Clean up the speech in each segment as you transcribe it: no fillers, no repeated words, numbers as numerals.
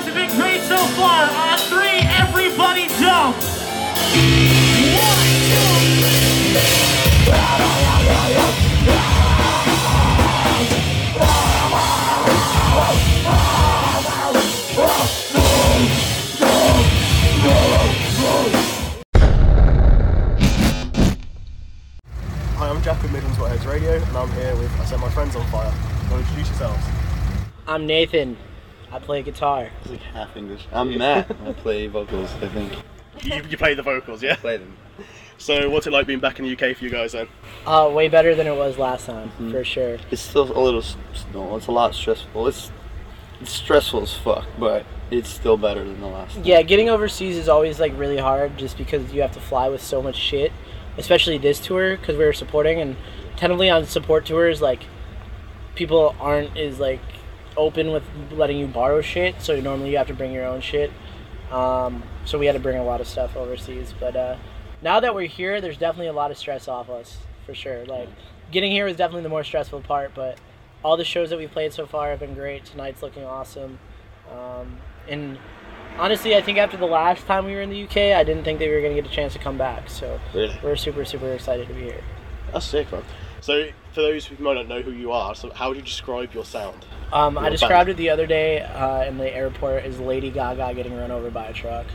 have been great so far. On 3, everybody jump! 1, 2. Hi, I'm Jack with Midlands Whatever's Radio, and I'm here with, I set my friends on fire. Want to introduce yourselves? I'm Nathan. I play guitar. It's like half English. I'm Matt. I play vocals, I think. You play the vocals, yeah? Play them. So what's it like being back in the UK for you guys then? Way better than it was last time, for sure. It's still a little, no, it's a lot stressful. It's stressful as fuck, but it's still better than the last time. Yeah, getting overseas is always like really hard just because you have to fly with so much shit, especially this tour because we were supporting, and technically on support tours, like, people aren't as like open with letting you borrow shit, so normally you have to bring your own shit. So we had to bring a lot of stuff overseas, but now that we're here, there's definitely a lot of stress off us, for sure. Like, getting here was definitely the more stressful part, but all the shows that we played so far have been great. Tonight's looking awesome. And honestly, I think after the last time we were in the UK, I didn't think that we were going to get a chance to come back, so really? We're super, super excited to be here. That's sick, man. So, for those who might not know who you are, so how would you describe your sound? I described it the other day in the airport as Lady Gaga getting run over by a truck.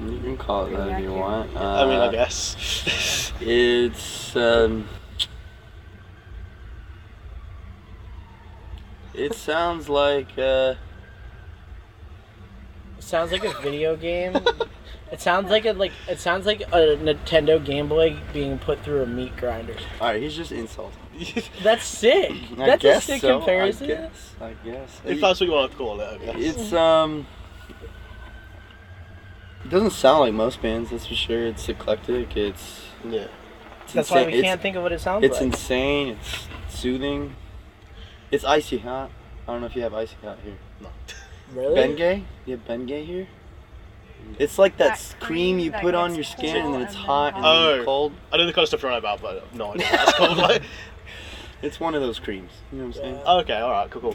You can call it that if you want. I mean, I guess. It's, it sounds like, It sounds like a video game. It sounds like a Nintendo Game Boy being put through a meat grinder. alright, he's just insulting. That's sick. That's a sick comparison. I guess. If that's what you want to call it, I guess. It's, it doesn't sound like most bands, that's for sure. It's eclectic, it's That's why we can't think of what it sounds like. It's insane, it's soothing. It's icy hot. I don't know if you have icy hot here. No. Really? Bengay? You have Bengay here? It's like that cream you put on your skin and then it's hot and then cold. I know the kind of stuff you're on about, but no idea what that's called. Like. It's one of those creams. You know what I'm saying? Okay, alright, cool.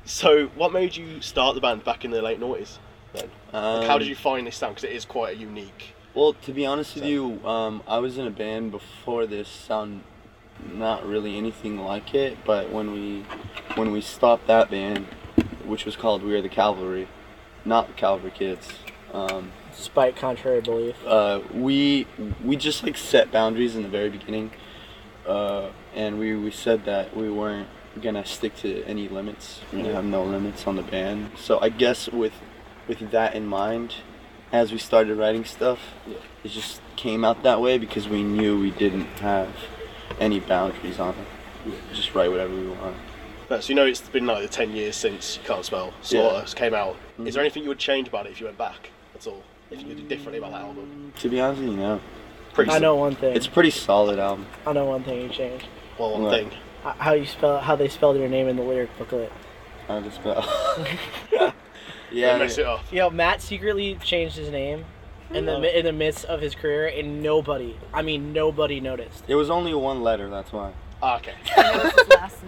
So, what made you start the band back in the late noughties then? Like, how did you find this sound? Because it is quite a unique. Well, to be honest with you, I was in a band before this sound, not really anything like it, but when we stopped that band, which was called We Are the Cavalry, not the Cavalry Kids. Despite contrary belief. We just like set boundaries in the very beginning, and we said that we weren't gonna stick to any limits. We're gonna have no limits on the band. So I guess with that in mind, as we started writing stuff, it just came out that way because we knew we didn't have any boundaries on it. Just write whatever we want. So you know it's been like 10 years since You Can't Spell Slaughter came out. Mm-hmm. Is there anything you would change about it if you went back at all? If you could do differently about that album? To be honest with you, no. I know one thing. It's a pretty solid album. I know one thing you changed. Well, one thing. How they spelled your name in the lyric booklet. How to spell? Yeah, mess it up. Yo, Matt secretly changed his name in the midst of his career, and nobody noticed. It was only one letter, that's why. Ah, okay.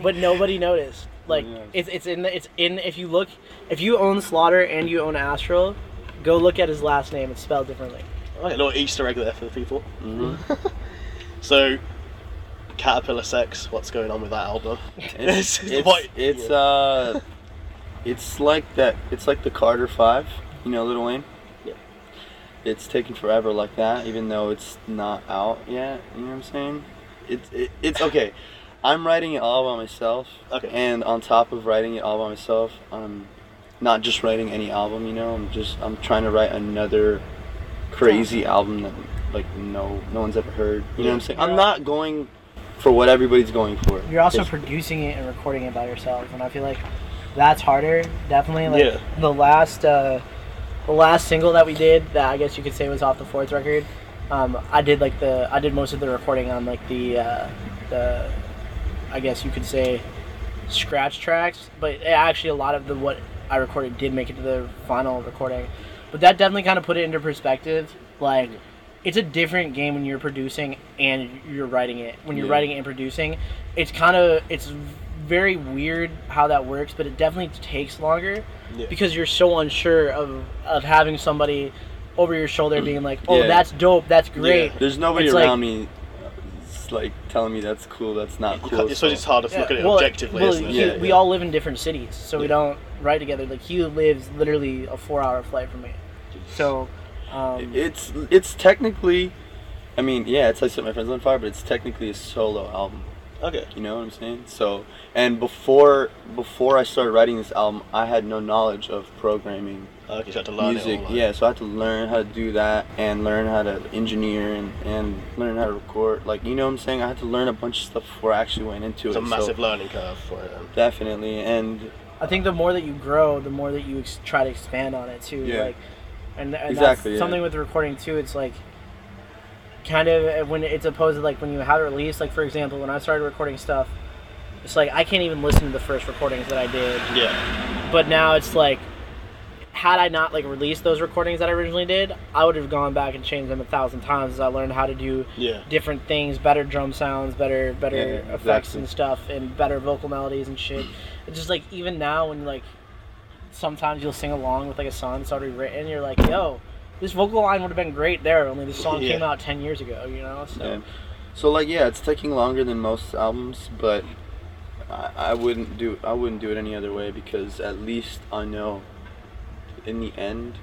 But nobody noticed. Like, it's in if you own Slaughter and you own Astral, go look at his last name. It's spelled differently. Okay, a little Easter egg there for the people. Mm-hmm. So, Caterpillar Sex, what's going on with that album? It's like that. It's like the Carter 5, you know, Lil Wayne. Yeah. It's taken forever like that, even though it's not out yet. You know what I'm saying? It's okay. I'm writing it all by myself. Okay. And on top of writing it all by myself, I'm not just writing any album. You know, I'm trying to write another crazy album that like no one's ever heard. You know what I'm saying? I'm not going for what everybody's going for. You're also producing it and recording it by yourself, and I feel like that's harder. Definitely, like the last single that we did, that I guess you could say was off the fourth record. I did most of the recording on like the I guess you could say scratch tracks, but actually a lot of what I recorded did make it to the final recording. But that definitely kind of put it into perspective. Like, it's a different game when you're producing and you're writing it. When you're writing it and producing, it's very weird how that works, but it definitely takes longer Yeah. because you're so unsure of having somebody over your shoulder being like, oh, Yeah. that's dope, that's great. Yeah. There's nobody It's around me, like telling me that's cool, that's not cool. So it's harder to look at it objectively, isn't it? Yeah, we all live in different cities, so we don't ride together. Like, he lives literally a 4-hour flight from me. So, it's technically, I mean, yeah, it's I Set My Friends on Fire, but it's technically a solo album. Okay. You know what I'm saying? So, and before I started writing this album, I had no knowledge of programming. Okay, so you had to learn music. it all. Yeah, so I had to learn how to do that and learn how to engineer and learn how to record. Like, you know what I'm saying? I had to learn a bunch of stuff before I actually went into It's it. a massive learning curve for it. Definitely, and I think the more that you grow, the more that you try to expand on it too. Yeah. Like, and Exactly, that's something with the recording too. It's like kind of when it's opposed to like when you have it released. Like, for example, when I started recording stuff, it's like I can't even listen to the first recordings that I did. Yeah. But now it's like, had I not like released those recordings that I originally did, I would have gone back and changed them 1,000 times as I learned how to do different things, better drum sounds, better effects and stuff, and better vocal melodies and shit. It's just like, even now when like sometimes you'll sing along with like a song that's already written, you're like, yo, this vocal line would have been great there, only this song came out 10 years ago, you know? So like, yeah, it's taking longer than most albums, but I wouldn't do it any other way, because at least I know in the end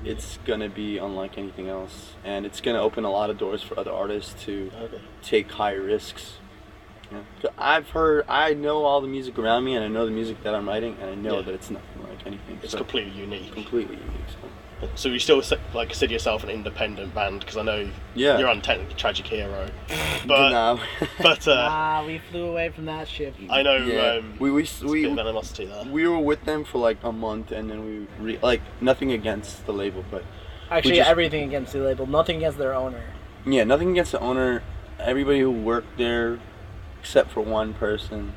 it's gonna be unlike anything else, and it's gonna open a lot of doors for other artists to take high risks. Yeah. I know all the music around me, and I know the music that I'm writing, and I know that it's nothing like anything. It's completely unique. Completely unique. So you still like consider yourself an independent band, because I know you're on technically Tragic Hero, but no. but we flew away from that ship. I know we there's a bit of animosity there. We were with them for like a month, and then we like, nothing against the label, but actually everything against the label, nothing against their owner. Yeah, nothing against the owner. Everybody who worked there, except for one person,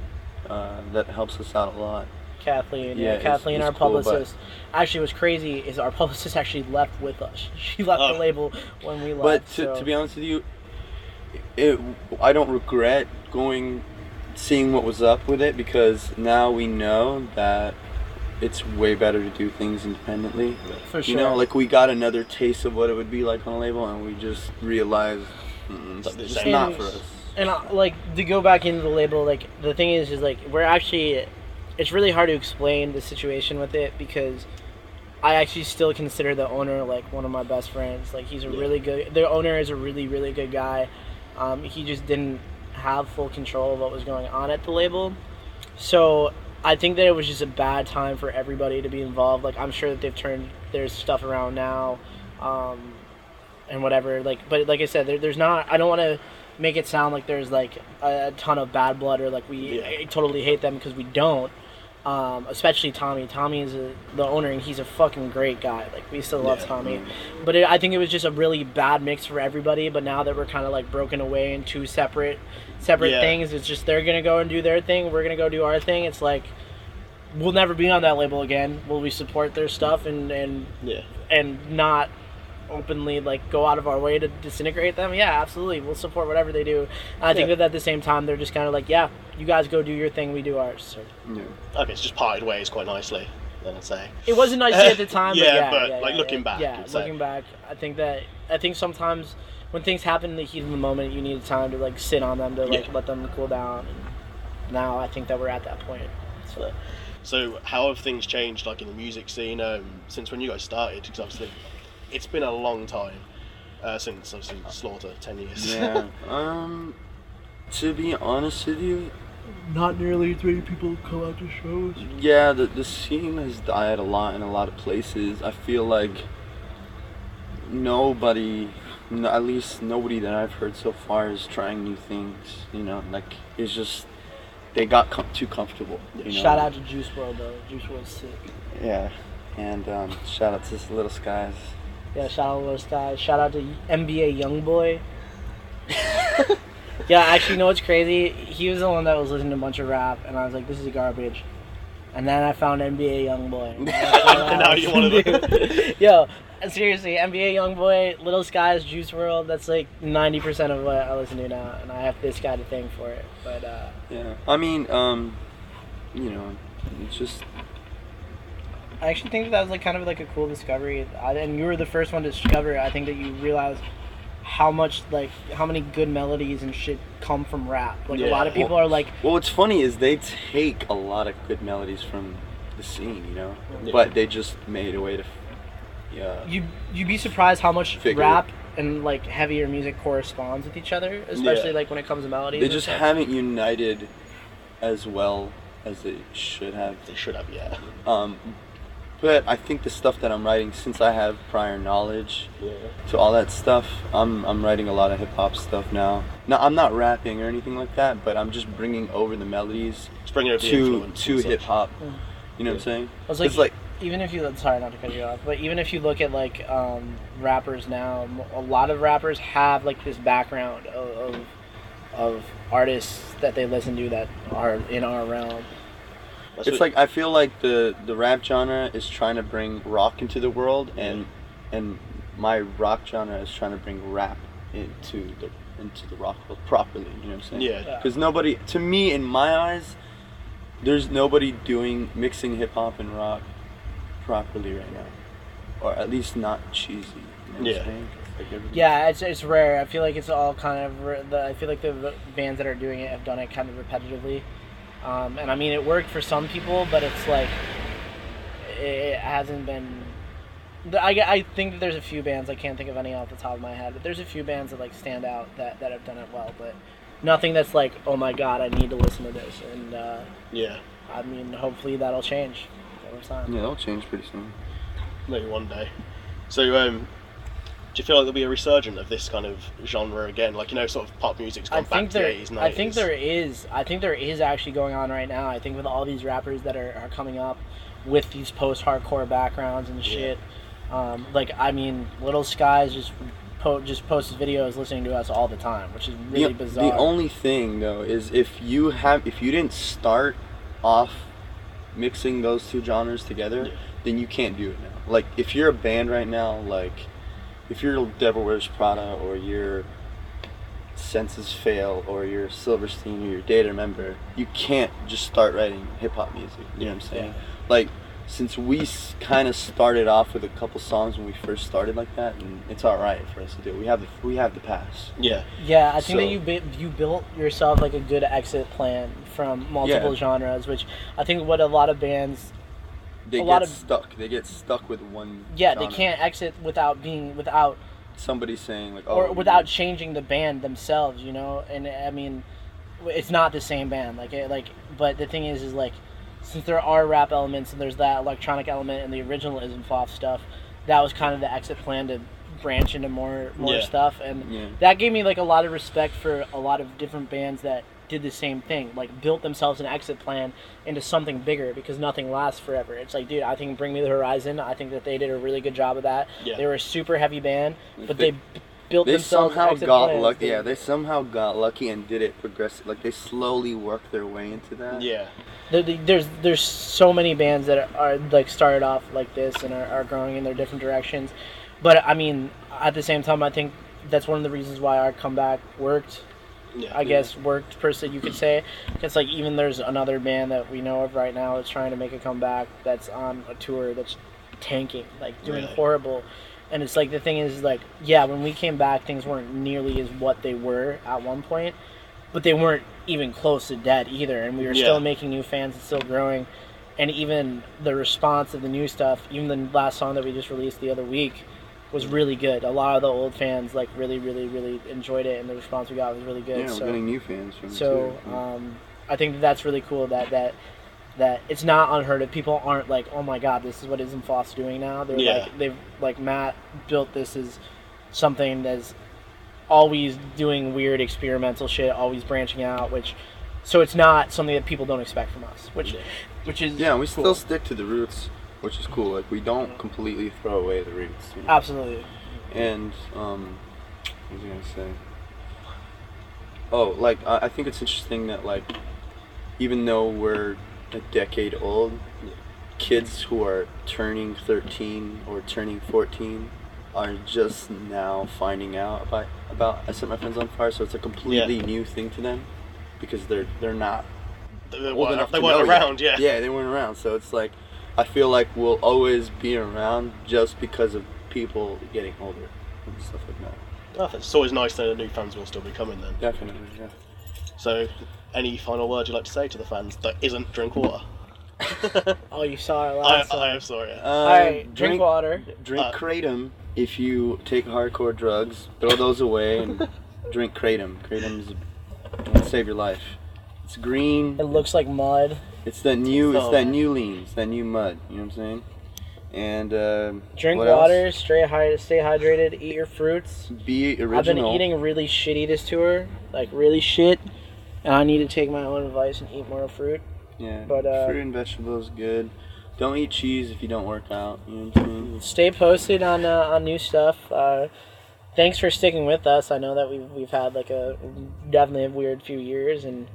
that helps us out a lot. Kathleen, Kathleen, our publicist. Actually, what's crazy is our publicist actually left with us. She left the label when we left. But to be honest with you, I don't regret seeing what was up with it, because now we know that it's way better to do things independently. For sure. You know, like, we got another taste of what it would be like on a label, and we just realized it's just not for us. And like, to go back into the label, like, the thing is like, we're actually, it's really hard to explain the situation with it, because I actually still consider the owner like one of my best friends. Like, he's a really good, the owner is a really, really good guy. He just didn't have full control of what was going on at the label. So I think that it was just a bad time for everybody to be involved. Like, I'm sure that they've turned their stuff around now, and whatever. Like, but like I said, there's not, I don't want to make it sound like there's like a ton of bad blood, or like we totally hate them, because we don't. Especially Tommy. Tommy is the owner, and he's a fucking great guy. Like, we still love Tommy. But I think it was just a really bad mix for everybody. But now that we're kind of like broken away in two separate things, it's just they're gonna go and do their thing, we're gonna go do our thing. It's like, we'll never be on that label again. Will we support their stuff and not openly like go out of our way to disintegrate them? Yeah, absolutely, we'll support whatever they do. And I think that at the same time they're just kind of like, yeah, you guys go do your thing, we do ours. So. Okay, it's just parted ways quite nicely, then I'd say. It wasn't nice at the time, but looking back, looking back, I think sometimes when things happen in the heat of the moment, you need time to like sit on them, to like let them cool down. And now I think that we're at that point. So how have things changed, like in the music scene, since when you guys started? Because obviously it's been a long time since obviously Slaughter, 10 years. Yeah. To be honest with you, not nearly as many people come out to shows. Yeah, the scene has died a lot in a lot of places. I feel like nobody, at least nobody that I've heard so far, is trying new things. You know, like, it's just, they got too comfortable. You know? Shout out to Juice WRLD though. Juice WRLD's sick. Yeah, and shout out to Little Skies. Yeah, shout out to Little Skies. Shout out to NBA Youngboy. Yeah, actually, you know what's crazy? He was the one that was listening to a bunch of rap, and I was like, this is garbage. And then I found NBA Youngboy. And now you want to do. Yo, seriously, NBA Youngboy, Little Skies, Juice WRLD, that's like 90% of what I listen to now, and I have this guy to thank for it. But yeah, I mean, you know, it's just. I actually think that was like kind of like a cool discovery, and you were the first one to discover it. I think that you realized how many good melodies and shit come from rap. Like a lot of people are like. Well, what's funny is they take a lot of good melodies from the scene, you know, but they just made a way to. Yeah. You'd be surprised how much rap and like heavier music corresponds with each other, especially like when it comes to melodies. They just haven't united as well as they should have. They should have, yeah. But I think the stuff that I'm writing, since I have prior knowledge to all that stuff, I'm writing a lot of hip hop stuff now. Now I'm not rapping or anything like that, but I'm just bringing over the melodies to hip hop. You know what I'm saying? It's like even if you sorry not to cut you off, but even if you look at like rappers now, a lot of rappers have like this background of artists that they listen to that are in our realm. It's like I feel like the rap genre is trying to bring rock into the world, and my rock genre is trying to bring rap into the rock world properly. You know what I'm saying? Yeah. Because nobody, to me, in my eyes, there's nobody mixing hip hop and rock properly right now, or at least not cheesy. You know what I'm saying? Yeah, it's rare. I feel like it's all kind of. I feel like the bands that are doing it have done it kind of repetitively. And I mean, it worked for some people, but it's like, it hasn't been, I think that there's a few bands, I can't think of any off the top of my head, but there's a few bands that like stand out that have done it well, but nothing that's like, oh my god, I need to listen to this, and I mean, hopefully that'll change over time. Yeah, that'll change pretty soon. Maybe one day. So, do you feel like there'll be a resurgence of this kind of genre again? Like, you know, sort of pop music's gone back to the 80s, 90s. I think there is. I think there is actually going on right now. I think with all these rappers that are coming up with these post-hardcore backgrounds and shit. Like, I mean, Little Skies just posts videos listening to us all the time, which is really bizarre. The only thing, though, is if you didn't start off mixing those two genres together, then you can't do it now. Like, if you're a band right now, like... If you're Devil Wears Prada, or your Senses Fail, or your Silverstein, or your Day to Remember, you can't just start writing hip-hop music, you know what I'm saying? Like, since we kind of started off with a couple songs when we first started like that, and it's alright for us to do. We have the pass. Yeah. Yeah, I think that you built yourself like a good exit plan from multiple genres, which I think what a lot of bands... They get stuck with one genre. They can't exit without somebody saying like, or without changing the band themselves, you know. And I mean, it's not the same band, but the thing is like, since there are rap elements and there's that electronic element and the original Ismfoff stuff, that was kind of the exit plan to branch into more stuff, and that gave me like a lot of respect for a lot of different bands that did the same thing, like built themselves an exit plan into something bigger, because nothing lasts forever. It's like, dude, I think Bring Me the Horizon, I think that they did a really good job of that. They were a super heavy band, but they built themselves an exit plan. Lucky. Yeah, they somehow got lucky and did it progressive. Like, they slowly worked their way into that. Yeah. There's so many bands that are like started off like this and are growing in their different directions. But I mean, at the same time, I think that's one of the reasons why our comeback worked. I guess worked per se, you could say. It's like, even there's another band that we know of right now that's trying to make a comeback, that's on a tour that's tanking, like doing horrible. And it's like, the thing is like, when we came back, things weren't nearly as what they were at one point, but they weren't even close to dead either, and we were still making new fans and still growing. And even the response of the new stuff, even the last song that we just released the other week, was really good. A lot of the old fans like really, really, really enjoyed it, and the response we got was really good. Yeah, we're getting new fans from it too. I think that's really cool that it's not unheard of. People aren't like, oh my god, this is what Ismfoff's doing now. They're Matt built this as something that's always doing weird experimental shit, always branching out, so it's not something that people don't expect from us, which is we still stick to the roots, which is cool. Like, we don't completely throw away the roots. You know? Absolutely. And what was I gonna say? Oh, like, I think it's interesting that, like, even though we're a decade old, kids who are turning 13 or turning 14 are just now finding out about I Set My Friends on Fire. So it's a completely new thing to them, because they're not They old enough they to weren't know yet. around, yeah. Yeah, they weren't around. So it's like, I feel like we'll always be around just because of people getting older and stuff like that. It's always nice that the new fans will still be coming then. Definitely, yeah. So, any final words you'd like to say to the fans that isn't drink water? Oh, you saw it last I time. am sorry. Alright, drink water. Drink Kratom if you take hardcore drugs. Throw those away and drink Kratom. Kratom's will save your life. It's green. It looks like mud. It's that new lean. It's that new mud. You know what I'm saying? And drink what water. else? Stay hydrated. Eat your fruits. Be original. I've been eating really shitty this tour, like really shit, and I need to take my own advice and eat more fruit. Yeah, but fruit and vegetables good. Don't eat cheese if you don't work out. You know what I'm saying? Stay posted on new stuff. Thanks for sticking with us. I know that we've had like definitely a weird few years and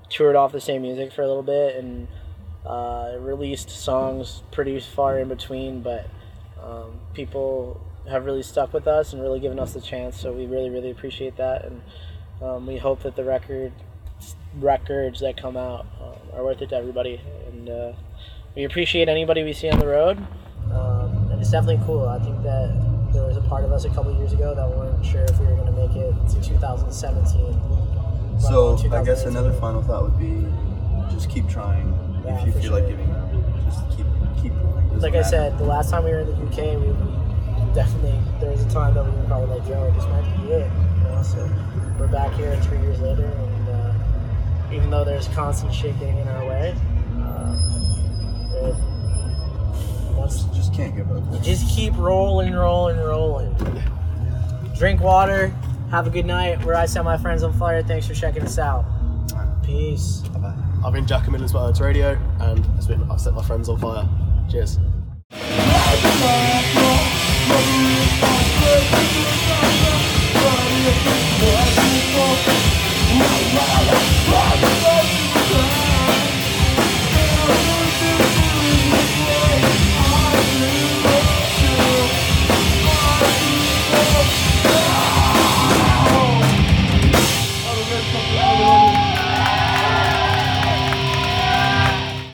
toured off the same music for a little bit and released songs pretty far in between, but people have really stuck with us and really given us the chance. So we really, really appreciate that, and we hope that the records that come out are worth it to everybody, and we appreciate anybody we see on the road, and it's definitely cool. I think that there was a part of us a couple years ago that weren't sure if we were going to make it to 2017. So I guess another final thought would be just keep trying. Yeah, if you feel sure. like giving up, just keep going. Like I said, the last time we were in the UK, we definitely, there was a time that we were probably like, yo, this might be it, you know. So we're back here 3 years later, and even though there's constant shit getting in our way, just can't give up. you just keep rolling. Drink water. Have a good night. Where I set my friends on fire. Thanks for checking us out. Peace. Bye-bye. I've been Jack Miller's Words Radio, and I've set my friends on fire. Cheers.